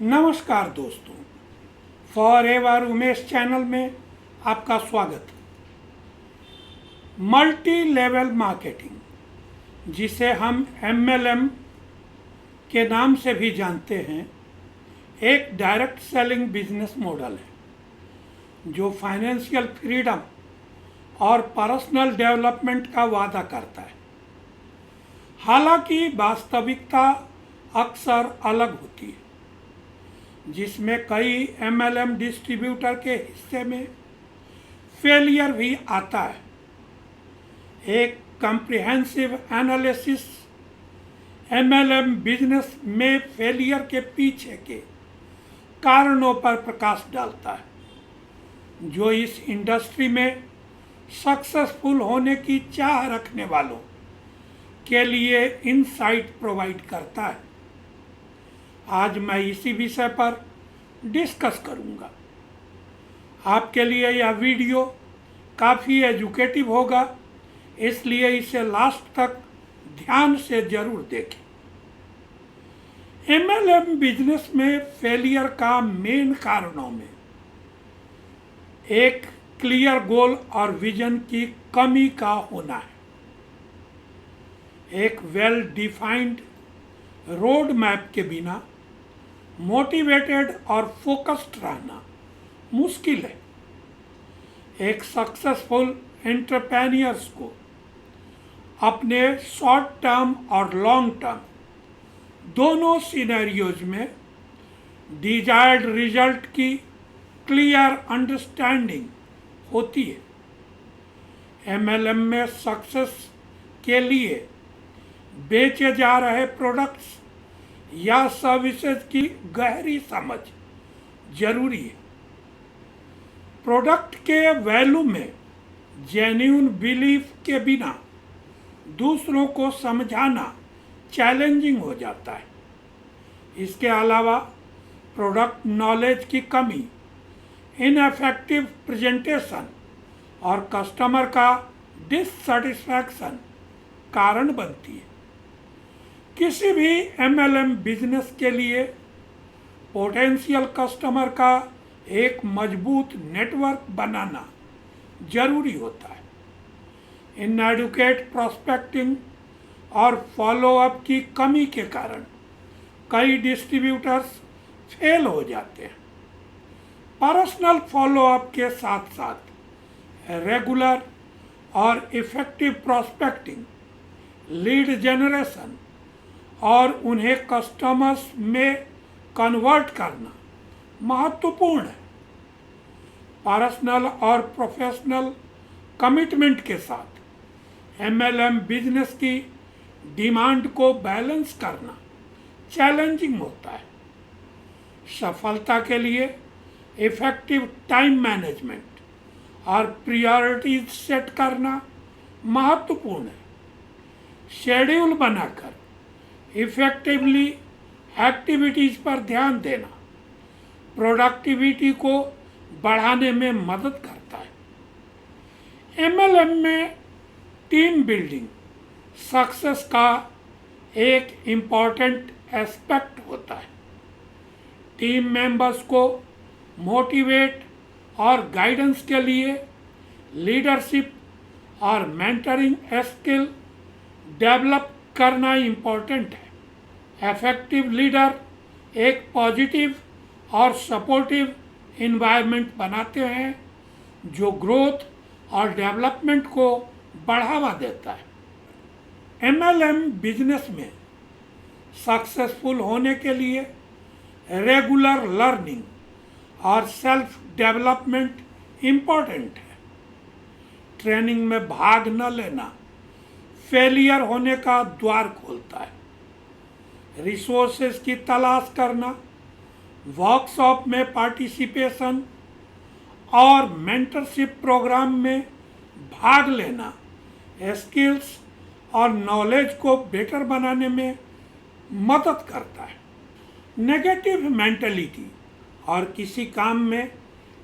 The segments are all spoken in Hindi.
नमस्कार दोस्तों, फॉर एवर उमेश चैनल में आपका स्वागत है। मल्टी लेवल मार्केटिंग, जिसे हम MLM के नाम से भी जानते हैं, एक डायरेक्ट सेलिंग बिजनेस मॉडल है जो फाइनेंशियल फ्रीडम और पर्सनल डेवलपमेंट का वादा करता है। हालांकि वास्तविकता अक्सर अलग होती है, जिसमें कई MLM डिस्ट्रीब्यूटर के हिस्से में फेलियर भी आता है। एक कम्प्रिहेंसिव एनालिसिस MLM बिजनेस में फेलियर के पीछे के कारणों पर प्रकाश डालता है, जो इस इंडस्ट्री में सक्सेसफुल होने की चाह रखने वालों के लिए इनसाइट प्रोवाइड करता है। आज मैं इसी विषय पर डिस्कस करूंगा। आपके लिए यह वीडियो काफ़ी एजुकेटिव होगा, इसलिए इसे लास्ट तक ध्यान से जरूर देखें। MLM बिजनेस में फेलियर का मेन कारणों में एक क्लियर गोल और विजन की कमी का होना है। एक वेल डिफाइंड रोड मैप के बिना मोटिवेटेड और फोकस्ड रहना मुश्किल है। एक सक्सेसफुल एंटरप्रेन्योर्स को अपने शॉर्ट टर्म और लॉन्ग टर्म दोनों सिनेरियोज में डिजायर्ड रिजल्ट की क्लियर अंडरस्टैंडिंग होती है। MLM में सक्सेस के लिए बेचे जा रहे प्रोडक्ट्स या सर्विसेज की गहरी समझ जरूरी है। प्रोडक्ट के वैल्यू में जेन्युइन बिलीफ के बिना दूसरों को समझाना चैलेंजिंग हो जाता है। इसके अलावा प्रोडक्ट नॉलेज की कमी, इनएफेक्टिव प्रेजेंटेशन और कस्टमर का डिससेटिस्फैक्शन कारण बनती है। किसी भी MLM बिजनेस के लिए पोटेंशियल कस्टमर का एक मजबूत नेटवर्क बनाना जरूरी होता है। इनएडुकेट प्रोस्पेक्टिंग और फॉलोअप की कमी के कारण कई डिस्ट्रीब्यूटर्स फेल हो जाते हैं। पर्सनल फॉलोअप के साथ साथ रेगुलर और इफेक्टिव प्रोस्पेक्टिंग, लीड जनरेशन और उन्हें कस्टमर्स में कन्वर्ट करना महत्वपूर्ण है। पर्सनल और प्रोफेशनल कमिटमेंट के साथ MLM बिजनेस की डिमांड को बैलेंस करना चैलेंजिंग होता है। सफलता के लिए इफेक्टिव टाइम मैनेजमेंट और प्रायोरिटीज सेट करना महत्वपूर्ण है। शेड्यूल बनाकर इफेक्टिवली एक्टिविटीज पर ध्यान देना प्रोडक्टिविटी को बढ़ाने में मदद करता है। MLM में टीम बिल्डिंग सक्सेस का एक इम्पॉर्टेंट एस्पेक्ट होता है। टीम मेंबर्स को मोटिवेट और गाइडेंस के लिए लीडरशिप और मेंटरिंग स्किल डेवलप करना इम्पोर्टेंट है। इफेक्टिव लीडर एक पॉजिटिव और सपोर्टिव इन्वायरमेंट बनाते हैं जो ग्रोथ और डेवलपमेंट को बढ़ावा देता है। MLM बिजनेस में सक्सेसफुल होने के लिए रेगुलर लर्निंग और सेल्फ डेवलपमेंट इम्पोर्टेंट है। ट्रेनिंग में भाग न लेना फेलियर होने का द्वार खोलता है। रिसोर्सेज की तलाश करना, वर्कशॉप में पार्टिसिपेशन और मेंटरशिप प्रोग्राम में भाग लेना स्किल्स और नॉलेज को बेटर बनाने में मदद करता है। नेगेटिव मेंटलिटी और किसी काम में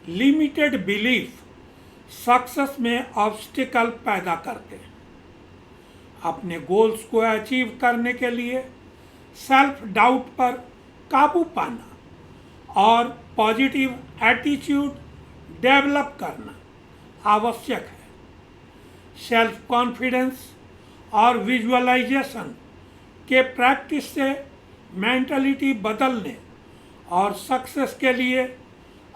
लिमिटेड बिलीफ सक्सेस में ऑब्स्टिकल पैदा करते हैं। अपने गोल्स को अचीव करने के लिए सेल्फ डाउट पर काबू पाना और पॉजिटिव एटीट्यूड डेवलप करना आवश्यक है। सेल्फ कॉन्फिडेंस और विजुअलाइजेशन के प्रैक्टिस से मेंटलिटी बदलने और सक्सेस के लिए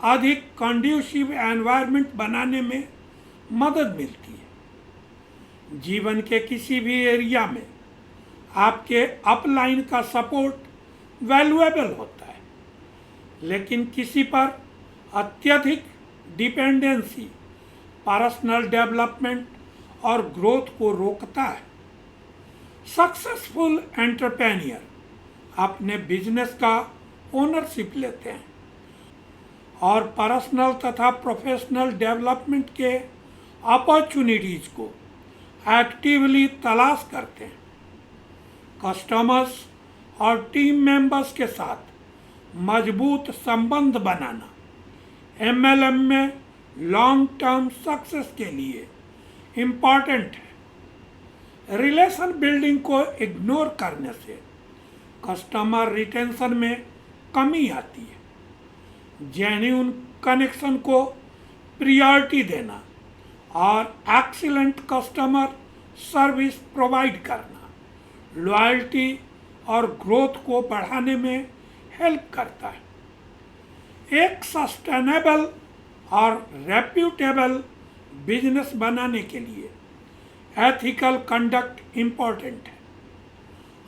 अधिक कंड्यूसिव एनवायरनमेंट बनाने में मदद मिलती है। जीवन के किसी भी एरिया में आपके अपलाइन का सपोर्ट वैल्यूएबल होता है, लेकिन किसी पर अत्यधिक डिपेंडेंसी पर्सनल डेवलपमेंट और ग्रोथ को रोकता है। सक्सेसफुल एंटरप्रेन्योर अपने बिजनेस का ओनरशिप लेते हैं और पर्सनल तथा प्रोफेशनल डेवलपमेंट के अपॉर्चुनिटीज को एक्टिवली तलाश करते हैं। कस्टमर्स और टीम मेंबर्स के साथ मजबूत संबंध बनाना एमएलएम में लॉन्ग टर्म सक्सेस के लिए इम्पॉर्टेंट है। रिलेशन बिल्डिंग को इग्नोर करने से कस्टमर रिटेंशन में कमी आती है। जेन्युइन कनेक्शन को प्रायोरिटी देना और एक्सीलेंट कस्टमर सर्विस प्रोवाइड करना लॉयल्टी और ग्रोथ को बढ़ाने में हेल्प करता है। एक सस्टेनेबल और रेप्यूटेबल बिजनेस बनाने के लिए एथिकल कंडक्ट इम्पॉर्टेंट है।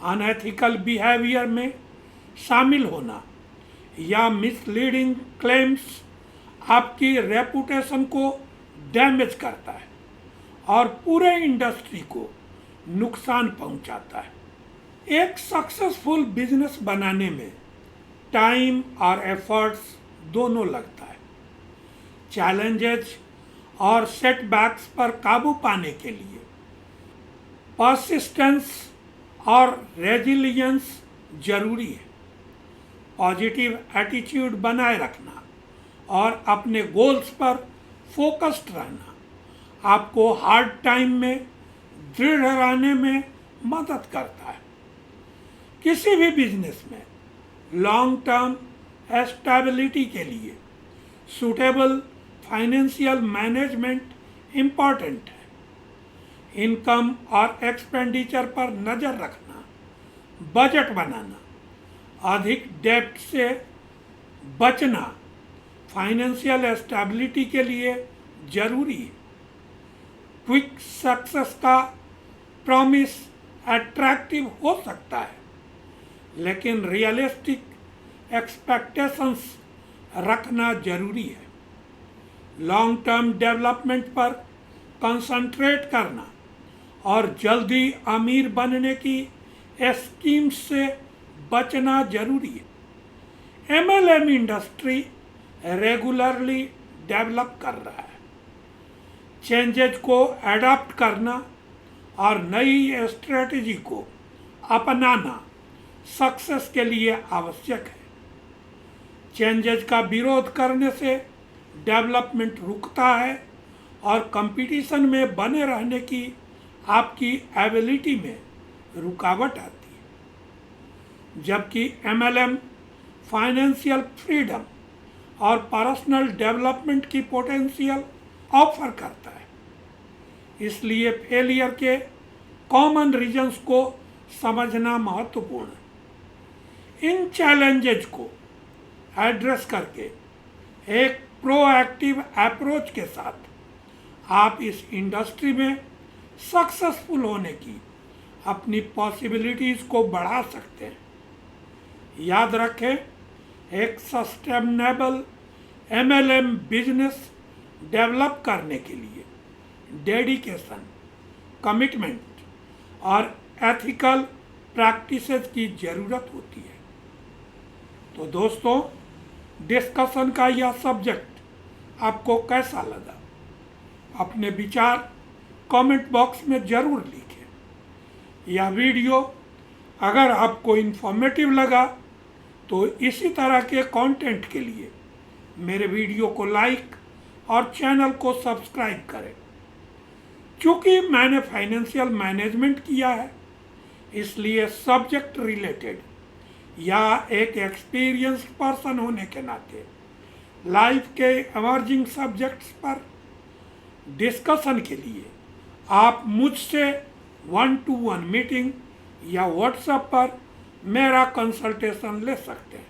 अनएथिकल बिहेवियर में शामिल होना या मिसलीडिंग क्लेम्स आपकी रेपुटेशन को डैमेज करता है और पूरे इंडस्ट्री को नुकसान पहुंचाता है। एक सक्सेसफुल बिजनेस बनाने में टाइम और एफर्ट्स दोनों लगता है। चैलेंजेस और सेटबैक्स पर काबू पाने के लिए परसिस्टेंस और रेजिलियंस जरूरी है। पॉजिटिव एटीट्यूड बनाए रखना और अपने गोल्स पर फोकस्ड रहना आपको हार्ड टाइम में दृढ़ रहने में मदद करता है। किसी भी बिजनेस में लॉन्ग टर्म स्टेबिलिटी के लिए सूटेबल फाइनेंशियल मैनेजमेंट इम्पॉर्टेंट है। इनकम और एक्सपेंडिचर पर नज़र रखना, बजट बनाना, अधिक डेब्ट से बचना फाइनेंशियल स्टेबिलिटी के लिए जरूरी है। क्विक सक्सेस का प्रॉमिस अट्रैक्टिव हो सकता है, लेकिन रियलिस्टिक एक्सपेक्टेशंस रखना जरूरी है। लॉन्ग टर्म डेवलपमेंट पर कंसंट्रेट करना और जल्दी अमीर बनने की स्कीम्स से बचना जरूरी है। एमएलएम इंडस्ट्री रेगुलरली डेवलप कर रहा है। चेंजेज को अडॉप्ट करना और नई स्ट्रेटजी को अपनाना सक्सेस के लिए आवश्यक है। चेंजेज का विरोध करने से डेवलपमेंट रुकता है और कंपटीशन में बने रहने की आपकी एबिलिटी में रुकावट आती है। जबकि एमएलएम फाइनेंशियल फ्रीडम और पर्सनल डेवलपमेंट की पोटेंशियल ऑफर करता है। इसलिए फेलियर के कॉमन रीजंस को समझना महत्वपूर्ण है। इन चैलेंजेज को एड्रेस करके एक प्रोएक्टिव अप्रोच के साथ आप इस इंडस्ट्री में सक्सेसफुल होने की अपनी पॉसिबिलिटीज़ को बढ़ा सकते हैं। याद रखें, एक सस्टेनेबल एमएलएम बिजनेस डेवलप करने के लिए डेडिकेशन, कमिटमेंट और एथिकल प्रैक्टिसेस की ज़रूरत होती है। तो दोस्तों, डिस्कशन का यह सब्जेक्ट आपको कैसा लगा? अपने विचार कमेंट बॉक्स में ज़रूर लिखें। यह वीडियो अगर आपको इन्फॉर्मेटिव लगा तो इसी तरह के कंटेंट के लिए मेरे वीडियो को लाइक और चैनल को सब्सक्राइब करें। चूँकि मैंने फाइनेंशियल मैनेजमेंट किया है, इसलिए सब्जेक्ट रिलेटेड या एक एक्सपीरियंस्ड पर्सन होने के नाते लाइफ के इमर्जिंग सब्जेक्ट्स पर डिस्कशन के लिए आप मुझसे 1-to-1 मीटिंग या व्हाट्सएप पर मेरा कंसल्टेशन ले सकते हैं।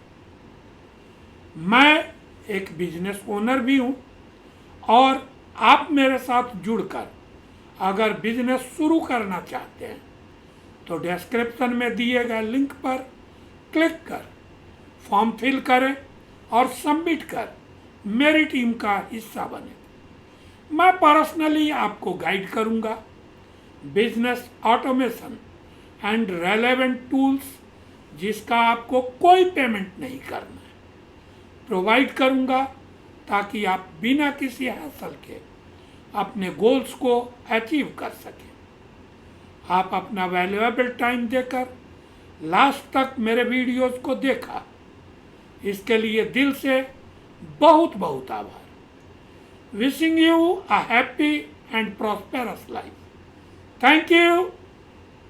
मैं एक बिजनेस ओनर भी हूँ और आप मेरे साथ जुड़कर अगर बिजनेस शुरू करना चाहते हैं तो डिस्क्रिप्शन में दिए गए लिंक पर क्लिक कर फॉर्म फिल करें और सबमिट कर मेरी टीम का हिस्सा बने। मैं पर्सनली आपको गाइड करूंगा, business automation and relevant tools जिसका आपको कोई पेमेंट नहीं करना है प्रोवाइड करूंगा ताकि आप बिना किसी हासिल के अपने गोल्स को अचीव कर सकें। आप अपना वैल्यूएबल टाइम देकर लास्ट तक मेरे वीडियोस को देखा, इसके लिए दिल से बहुत बहुत आभार। Wishing you a happy and prosperous life. Thank you.